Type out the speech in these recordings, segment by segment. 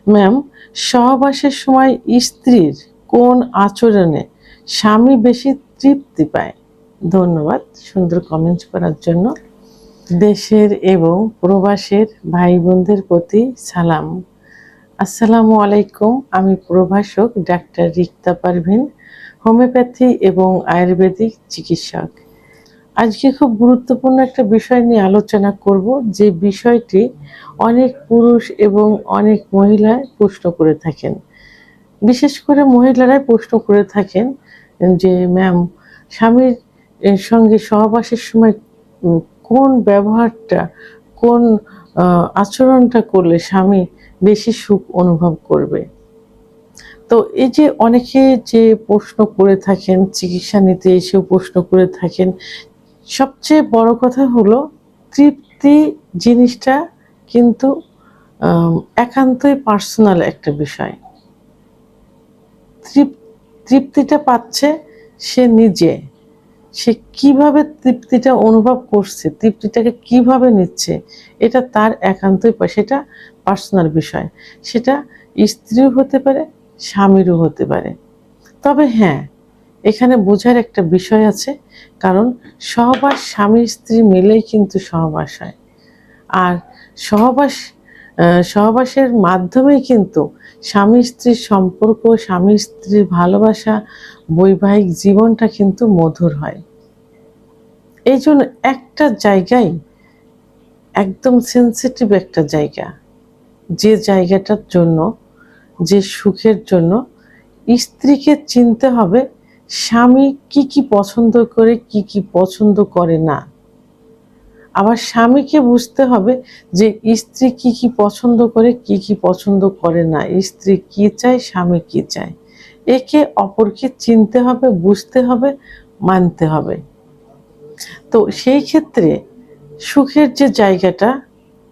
Ma'am, সহবাসের সময় স্ত্রীর কোন আচরণে স্বামী বেশি তৃপ্তি পায়? ধন্যবাদ সুন্দর কমেন্ট করার জন্য। দেশের এবং প্রবাসের ভাই বোনদের প্রতি সালাম। আসসালামু আলাইকুম। আমি প্রভাষক ডাক্তার রিক্তা পারভিন, হোমিওপ্যাথি এবং আয়ুর্বেদিক চিকিৎসক। আজকে খুব গুরুত্বপূর্ণ একটা বিষয় নিয়ে আলোচনা করব, যে বিষয়টি অনেক পুরুষ এবং অনেক মহিলা প্রশ্ন করে থাকেন। বিশেষ করে মহিলারাই প্রশ্ন করে থাকেন যে ম্যাম, স্বামীর সঙ্গে সহবাসের সময় কোন ব্যবহারটা, কোন আচরণটা করলে স্বামী বেশি সুখ অনুভব করবে। তো এই যে অনেকে যে প্রশ্ন করে থাকেন, চিকিৎসা নিতে এসেও প্রশ্ন করে থাকেন, সবচেয়ে বড় কথা হলো তৃপ্তি জিনিসটা কিন্তু একান্তই পার্সোনাল একটা বিষয়। তৃপ্তিটা পাচ্ছে সে নিজে, সে কিভাবে তৃপ্তিটা অনুভব করছে, তৃপ্তিটাকে কিভাবে নিচ্ছে, এটা তার একান্তই সেটা পার্সোনাল বিষয়। সেটা স্ত্রীও হতে পারে, স্বামীরও হতে পারে। তবে হ্যাঁ, এখানে বোঝার একটা বিষয় আছে, কারণ সহবাস স্বামী স্ত্রী মিলেই কিন্তু সহবাস হয়। আর সহবাসের মাধ্যমেই কিন্তু স্বামী স্ত্রীর সম্পর্ক, স্বামী স্ত্রীর ভালোবাসা, বৈবাহিক জীবনটা কিন্তু মধুর হয়। এই জন্য একটা জায়গায়, একদম সেন্সিটিভ একটা জায়গা, যে জায়গাটার জন্য, যে সুখের জন্য স্ত্রীকে চিনতে হবে স্বামী কি কি পছন্দ করে, কি কি পছন্দ করে না। আবার স্বামীকে বুঝতে হবে যে স্ত্রী কি কি পছন্দ করে, কি কি পছন্দ করে না, স্ত্রী কি চায়, স্বামী কি চায়। একে অপরকে চিনতে হবে, বুঝতে হবে, মানতে হবে। তো সেই ক্ষেত্রে সুখের যে জায়গাটা,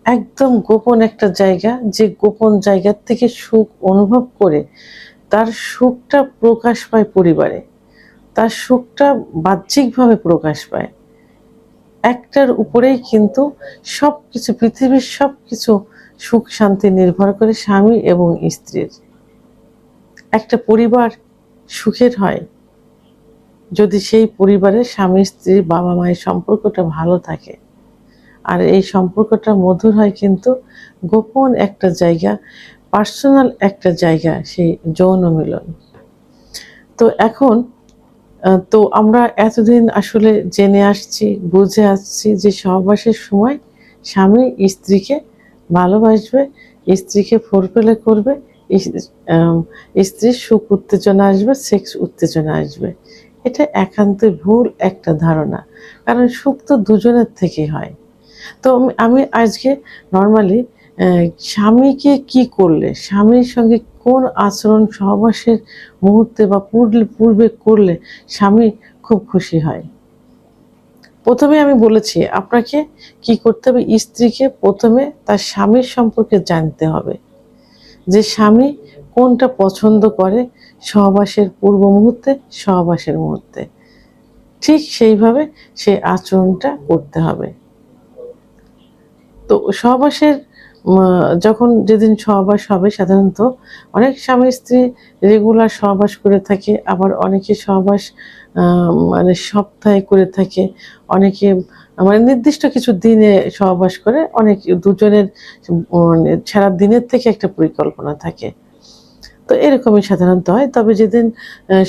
একদম গোপন একটা জায়গা, যে গোপন জায়গার থেকে সুখ অনুভব করে তার সুখটা প্রকাশ পায় পরিবারে, তার সুখটা বাহ্যিকভাবে প্রকাশ পায়। একটার উপরেই কিন্তু সবকিছু, পৃথিবীর সবকিছু সুখ শান্তি নির্ভর করে স্বামী এবং স্ত্রীর। একটা পরিবার সুখের হয় যদি সেই পরিবারে স্বামী স্ত্রীর, বাবা মায়ের সম্পর্কটা ভালো থাকে। আর এই সম্পর্কটা মধুর হয় কিন্তু গোপন একটা জায়গা, পার্সোনাল একটা জায়গা, সেই যৌন মিলন। তো এখন তো আমরা এতদিন আসলে জেনে আসছি, বুঝে আসছি যে সহবাসের সময় স্বামী স্ত্রীকে ভালোবাসবে, স্ত্রীকে ফোরপ্লে করবে, স্ত্রীর সুখ উত্তেজনা আসবে, সেক্স উত্তেজনা আসবে। এটা একান্তই ভুল একটা ধারণা, কারণ সুখ তো দুজনের থেকেই হয়। তো আমি আজকে নর্মালি স্বামীকে কি করলে, স্বামীর সঙ্গে কোন আচরণ সহবাসের মুহূর্তে বা পূর্বে করলে স্বামী খুব খুশি হয়। প্রথমে আমি বলেছি আপনাকে কি করতে হবে, স্ত্রীকে প্রথমে তার স্বামীর সম্পর্কে জানতে হবে, যে স্বামী কোনটা পছন্দ করে সহবাসের পূর্ব মুহূর্তে, সহবাসের মুহূর্তে, ঠিক সেইভাবে সেই আচরণটা করতে হবে। তো সহবাসের যখন যেদিন সহবাস হবে, সাধারণত অনেক স্বামী স্ত্রী রেগুলার সহবাস করে থাকে, আবার অনেকে সহবাস মানে সপ্তাহে করে থাকে, অনেকে মানে নির্দিষ্ট কিছু দিনে সহবাস করে, অনেক দুজনের সারা দিনের থেকে একটা পরিকল্পনা থাকে। তো এরকমই সাধারণত হয়। তবে যেদিন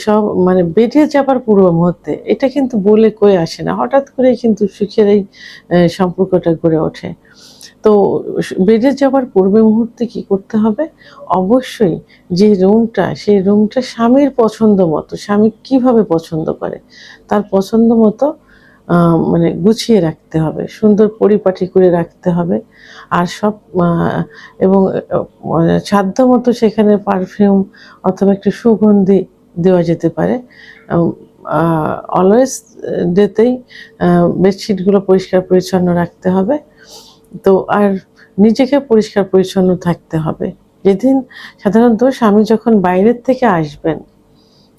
সব মানে বেরিয়ে যাবার পূর্ব মুহূর্তে, এটা কিন্তু বলে কয়ে আসে না, হঠাৎ করেই কিন্তু সুখের এই সম্পর্কটা গড়ে ওঠে। তো বেরিয়ে যাবার পূর্বে মুহূর্তে কি করতে হবে, অবশ্যই যে রুমটা, সেই রুমটা স্বামীর পছন্দ মতো, স্বামী কিভাবে পছন্দ করে তার পছন্দ মতো মানে গুছিয়ে রাখতে হবে, সুন্দর পরিপাটি করে রাখতে হবে। আর সব এবং সাধ্য মতো সেখানে পারফিউম অথবা একটু সুগন্ধি দেওয়া যেতে পারে। অলওয়েজ ডেতেই বেডশিটগুলো পরিষ্কার পরিচ্ছন্ন রাখতে হবে। তো আর নিজেকে পরিষ্কার পরিচ্ছন্ন থাকতে হবে। যেদিন সাধারণত স্বামী যখন বাইরের থেকে আসবেন,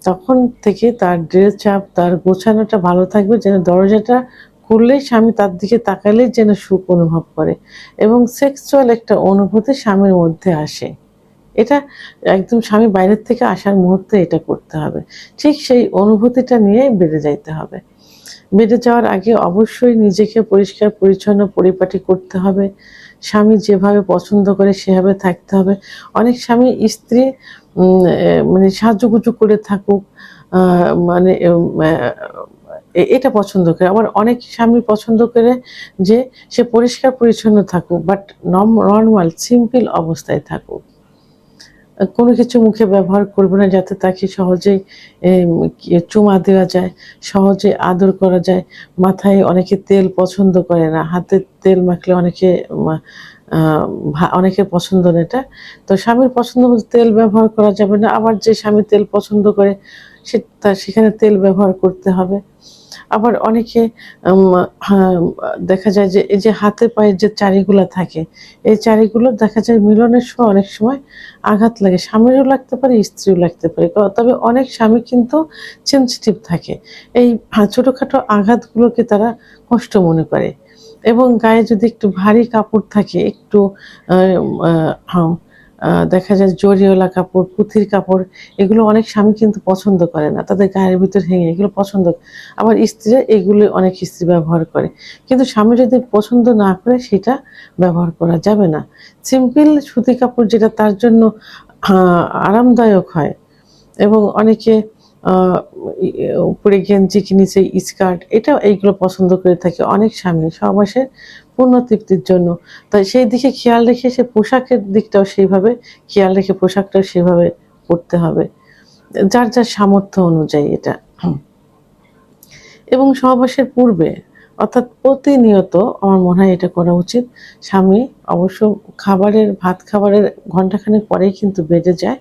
তখন থেকে তার ড্রেস আপ, তার গোছানোটা ভালো থাকবে, যেন দরজাটা খুললেই স্বামী তার দিকে তাকালেই যেন সুখ অনুভব করে এবং সেক্সুয়াল একটা অনুভূতি স্বামীর মধ্যে আসে। এটা একদম স্বামী বাইরের থেকে আসার মুহূর্তে এটা করতে হবে। ঠিক সেই অনুভূতিটা নিয়ে বেডে যাইতে হবে। বেডে যাওয়ার আগে অবশ্যই নিজেকে পরিষ্কার পরিচ্ছন্ন পরিপাটি করতে হবে। স্বামী যেভাবে পছন্দ করে সেভাবে থাকতে হবে। অনেক স্বামী স্ত্রী মানে সাজুগুজু করে থাকুক, আ মানে এটা পছন্দ করে। আবার অনেক স্বামী পছন্দ করে যে সে পরিষ্কার পরিচ্ছন্ন থাকুক, বাট নরমাল সিম্পল অবস্থায় থাকুক। কোনো কিছু মুখে ব্যবহার করবে না যাতে তাকে সহজেই চুমা দেওয়া যায়, সহজে আদর করা যায়। মাথায় অনেকে তেল পছন্দ করে না। হাতে তেল মাখলে অনেকে মা আ অনেকের পছন্দ না এটা। তো স্বামীর পছন্দ মতো তেল ব্যবহার করা যাবে না। আবার যে স্বামী তেল পছন্দ করে সেখানে তেল ব্যবহার করতে হবে। আবার অনেকে আম হ্যাঁ, দেখা যায় যে এই যে হাতে পায়ের যে চারিগুলা থাকে, এই চারিগুলো দেখা যায় মিলনের সময় অনেক সময় আঘাত লাগে। স্বামীরও লাগতে পারে, স্ত্রীও লাগতে পারে। তবে অনেক স্বামী কিন্তু সেনসিটিভ থাকে। এই ছোটখাটো আঘাতগুলোকে তারা কষ্ট মনে করে এবং গায়ে যদি একটু ভারী কাপড় থাকে, একটু আ আ হাম দেখা যায় জরিওয়ালা কাপড়, পুঁথির কাপড়, এগুলো অনেক স্বামী কিন্তু পছন্দ করে না। তাদের গায়ের ভিতর হেঙে এগুলো পছন্দ। আবার স্ত্রীরা এগুলো অনেক স্ত্রী ব্যবহার করে। কিন্তু স্বামী যদি পছন্দ না করে সেটা ব্যবহার করা যাবে না। সিম্পল সুতি কাপড় যেটা তার জন্য আ আরামদায়ক হয় এবং অনেকে আ ই উপরে গেঞ্জি কি নিচে স্কার্ট এইগুলো পছন্দ করে থাকে অনেক স্বামী সহবাসের পূর্ণ তৃপ্তির জন্য। তাই সেই দিকে খেয়াল রেখে সে পোশাকের দিকটাও সেইভাবে খেয়াল রেখে পোশাকটাও সেভাবে পড়তে হবে। যার সামর্থ্য অনুযায়ী এটা। এবং সহবাসের পূর্বে অর্থাৎ প্রতিনিয়ত আমার মনে হয় এটা করা উচিত। স্বামী অবশ্য ভাত খাবারের ঘন্টাখানেক পরেই কিন্তু বেডে যায়।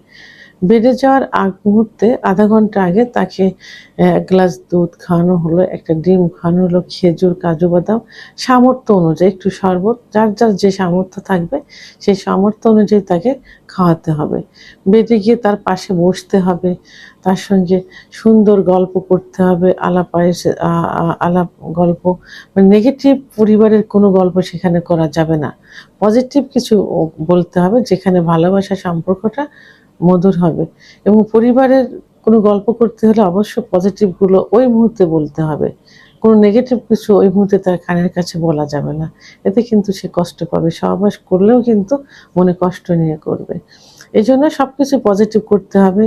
বেডে যাওয়ার আগ মুহূর্তে ০.৫ ঘন্টা আগে তাকে ১ গ্লাস দুধ খাওয়ানো হলো, একটা ডিম খাওয়ানো হলো, খেজুর, কাজু বাদাম সামর্থ্য অনুযায়ী একটু শরবত যার যে সামর্থ্য থাকবে সেই সামর্থ্য অনুযায়ী তাকে খাওয়াতে হবে। বেডে গিয়ে তার পাশে বসতে হবে, তার সঙ্গে সুন্দর গল্প করতে হবে, আলাপ গল্প মানে নেগেটিভ পরিবারের কোনো গল্প সেখানে করা যাবে না। পজিটিভ কিছু বলতে হবে যেখানে ভালোবাসার সম্পর্কটা মধুর হবে এবং পরিবারের কোনো গল্প করতে হলে অবশ্য পজিটিভ গুলো ওই মুহূর্তে বলতে হবে। কোনো নেগেটিভ কিছু ওই মুহূর্তে তার কানের কাছে বলা যাবে না। এতে কিন্তু সে কষ্ট পাবে। সহবাস করলেও কিন্তু মনে কষ্ট নিয়ে করবে। এজন্য সবকিছু পজিটিভ করতে হবে।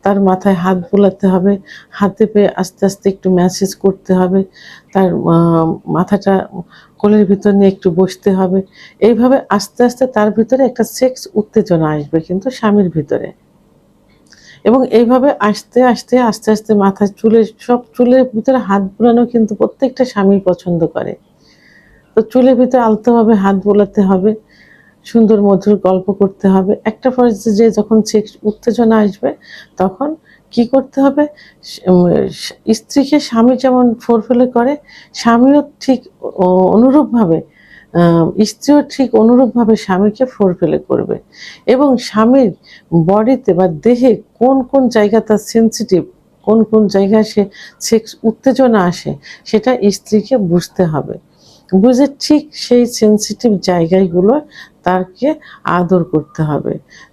তার মাথায় হাত বুলাতে হবে। হাতে পেয়ে আস্তে, আস্তে একটু ম্যাসাজ করতে হবে। তার মাথাটা কোলের ভিতর নিয়ে একটু বসতে হবে। এইভাবে আস্তে, আস্তে তার ভিতরে একটা সেক্স উত্তেজনা আসবে কিন্তু স্বামীর ভিতরে। এবং এইভাবে আস্তে, আস্তে মাথার চুলের ভিতরে হাত বুলানো কিন্তু প্রত্যেকটা স্বামী পছন্দ করে। তো চুলের ভিতরে আলতোভাবে হাত বোলাতে হবে। সুন্দর মধুর গল্প করতে হবে। একটা পর্যায়ে যেয়ে যখন সেক্স উত্তেজনা আসবে তখন কি করতে হবে? স উম স্ত্রীকে স্বামী যেমন ফোরফেলে করে, স্বামীও ঠিক অনুরূপভাবে আ স্ত্রীও ঠিক অনুরূপভাবে স্বামীকে ফোরফেলে করবে এবং স্বামীর বডিতে বা দেহে কোন জায়গা তার সেনসিটিভ, কোন জায়গায় সেক্স উত্তেজনা আসে সেটা স্ত্রীকে বুঝতে হবে। বুঝে ঠিক সেই সেনসিটিভ জায়গাগুলো তাকে আদর করতে হবে।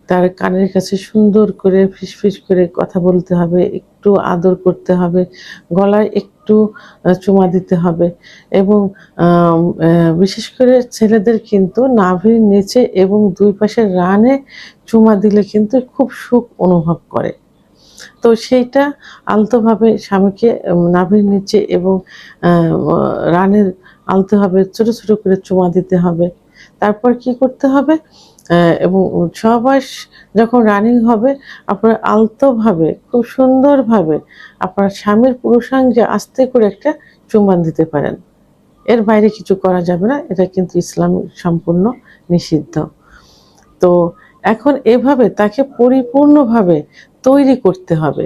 তার কানের কাছে সুন্দর করে ফিসফিস করে কথা বলতে হবে, একটু আদর করতে হবে, গলায় একটু চুমা দিতে হবে এবং বিশেষ করে ছেলেদের কিন্তু নাভির নিচে এবং ২ পাশের রানে চুমা দিলে কিন্তু খুব সুখ অনুভব করে। তো সেইটা আলতোভাবে স্বামীকে নাভির নিচে এবং আ রানের আলতোভাবে ছোট করে চুমা দিতে হবে। তারপর কি করতে হবে? এবং সহবাস যখন রানিং হবে আপনারা আলতোভাবে খুব সুন্দরভাবে আপনার স্বামীর পুরুষাঙ্গে আস্তে করে একটা চুম্বন দিতে পারেন। এর বাইরে কিছু করা যাবে না। এটা কিন্তু ইসলাম সম্পূর্ণ নিষিদ্ধ। তো এখন এভাবে তাকে পরিপূর্ণভাবে তৈরি করতে হবে।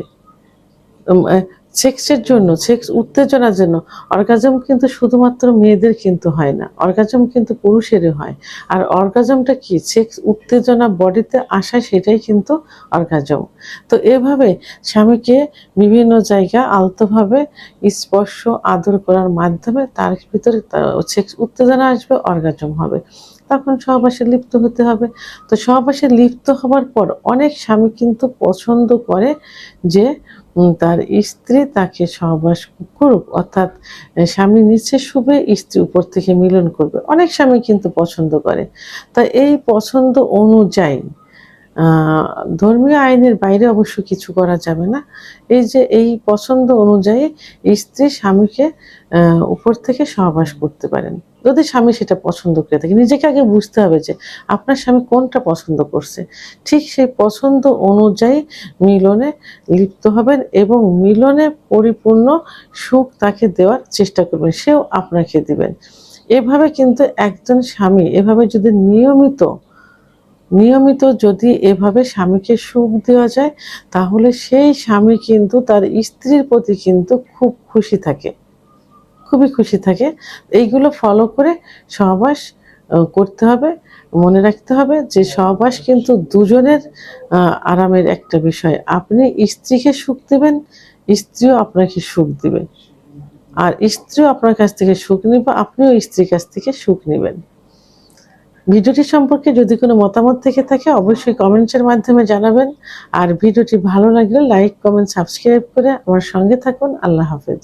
উম অ্যা সেক্সের জন্য, সেক্স উত্তেজনার জন্য অর্গাজম কিন্তু শুধুমাত্র মেয়েদের কিন্তু হয় না। অর্গাজম কিন্তু পুরুষেরও হয়। আর অর্গাজমটা কি? সেক্স উত্তেজনা বডিতে আসা সেটাই কিন্তু অর্গাজম। তো এভাবে স্বামীকে বিভিন্ন জায়গা আলতোভাবে স্পর্শ, আদর করার মাধ্যমে তার ভিতরে সেক্স উত্তেজনা আসবে, অর্গাজম হবে। তখন সহবাসে লিপ্ত হতে হবে। তো সহবাসে লিপ্ত হবার পর অনেক স্বামী কিন্তু পছন্দ করে যে তার স্ত্রী তাকে সহবাস করুক, অর্থাৎ স্বামী নিচে শুবে স্ত্রী উপর থেকে মিলন করবে। অনেক স্বামী কিন্তু পছন্দ করে। তা এই পছন্দ অনুযায়ী ধর্মীয় আইনের বাইরে অবশ্য কিছু করা যাবে না। এই যে এই পছন্দ অনুযায়ী স্ত্রী স্বামীকে উপর থেকে সহবাস করতে পারেন, যদি স্বামী সেটা পছন্দ করে থাকে। নিজেকে আগে বুঝতে হবে যে আপনার স্বামী কোনটা পছন্দ করছে, ঠিক সেই পছন্দ অনুযায়ী মিলনে লিপ্ত হবেন এবং মিলনে পরিপূর্ণ সুখ তাকে দেওয়ার চেষ্টা করবেন, সেও আপনাকে দিবেন। এভাবে কিন্তু একজন স্বামী এভাবে যদি নিয়মিত যদি এভাবে স্বামীকে সুখ দেওয়া যায়, তাহলে সেই স্বামী কিন্তু তার স্ত্রীর প্রতি কিন্তু খুব খুশি থাকে, খুবই খুশি থাকে। এইগুলো ফলো করে সহবাস করতে হবে। মনে রাখতে হবে যে সহবাস কিন্তু দুজনের আরামের একটা বিষয়। আপনি স্ত্রীকে সুখ দিবেন, স্ত্রীও আপনাকে সুখ দিবে, আর স্ত্রীও আপনার কাছ থেকে সুখ নিবে, আপনিও স্ত্রীর কাছ থেকে সুখ নিবেন। ভিডিওটি সম্পর্কে যদি কোনো মতামত থেকে থাকে অবশ্যই কমেন্টসের মাধ্যমে জানাবেন। আর ভিডিওটি ভালো লাগলে লাইক, কমেন্ট, সাবস্ক্রাইব করে আমার সঙ্গে থাকুন। আল্লাহ হাফেজ।